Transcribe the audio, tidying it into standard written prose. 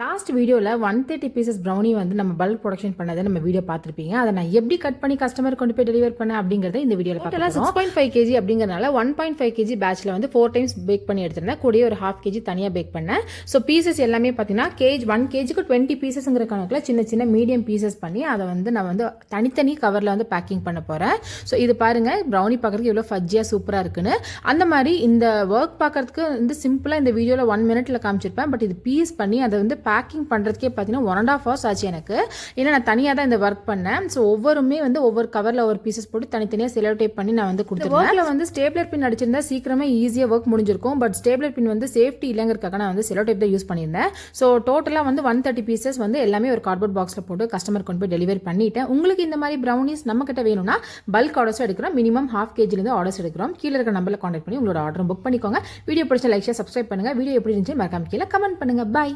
Last வீடியோவில் 130 pieces brownie வந்து நம்ம பல்க் ப்ரொடக்ஷன் பண்ணதை நம்ம வீடியோ பார்த்துருப்பீங்க. அதை நான் எப்படி கட் பண்ணி கஸ்டமர் கொண்டு போய் டெலிவர் பண்ணேன் அப்படிங்கிறத இந்த வீடியோவில் பார்க்கலாம். 6.5 kg அப்படிங்கிறனால 1.5 kg பேட்சில் வந்து 4 டைம்ஸ் பேக் பண்ணி எடுத்திருந்தேன். கூடயே ஒரு 1/2 kg தனியாக பேக் பண்ணேன். ஸோ பீசஸ் எல்லாமே பார்த்தீங்கன்னா 1 kgக்கு 20 பீசஸ்ங்கிற கணக்கில் சின்ன சின்ன மீடியம் பீசஸ் பண்ணி அதை வந்து நான் வந்து தனித்தனி கவரில் வந்து பேக்கிங் பண்ண போகிறேன். ஸோ இது பாருங்கள், ப்ரௌனி பார்க்குறதுக்கு எவ்வளோ ஃபஜ்ஜியாக சூப்பராக இருக்குன்னு. அந்த மாதிரி இந்த ஒர்க் பார்க்குறதுக்கு வந்து சிம்பிளாக இந்த வீடியோவில் 1 minute காமிச்சிருப்பேன். பட் இது பீஸ் பண்ணி அதை வந்து பேக்கிங் பண்ணுறதுக்கே பார்த்தீங்கன்னா 1.5 hours ஆச்சு எனக்கு. ஏன்னா நான் தனியாக தான் இந்த ஒர்க் பண்ணேன். ஸோ ஒவ்வொருமே வந்து ஒவ்வொரு கவரில் ஒரு பீசஸ் போட்டு தனித்தனியாக செலோ டைப் பண்ணி நான் வந்து கொடுத்துருவேன். ஒர்க்கில் வந்து ஸ்டேப்லர் பின் அடிச்சிருந்தா சீக்கிரமே ஈஸியாக ஒர்க் முடிஞ்சிருக்கும். பட் ஸ்டேப்லர் பின் வந்து சேஃப்டி இல்லைங்கிறதுக்காக நான் வந்து செலோ டைப் தான் யூஸ் பண்ணியிருந்தேன். ஸோ டோட்டலாக வந்து 130 பீசஸ் வந்து எல்லாமே ஒரு கார்ட்போர்ட் பாக்ஸில் போட்டு கஸ்டமர் கொண்டு போய் டெலிவரி பண்ணிட்டேன். உங்களுக்கு இந்த மாதிரி ப்ரௌனிஸ் நம்ம கிட்ட வேணும்னா பல்க் ஆர்டர்ஸ் எடுக்கிறோம். மினிமம் 1/2 kgலேருந்து ஆர்டர்ஸ் எடுக்கிறோம். கீழே இருக்க நம்பரில் கான்டாக்ட் பண்ணி உங்களோட ஆர்டர் புக் பண்ணிக்கோங்க. வீடியோ பிடிச்ச லைக் ஷேர் சப்ஸ்கிரைப் பண்ணுங்க. வீடியோ எப்படி இருந்துச்சு மறக்காம கீழே கமெண்ட் பண்ணுங்க. பை.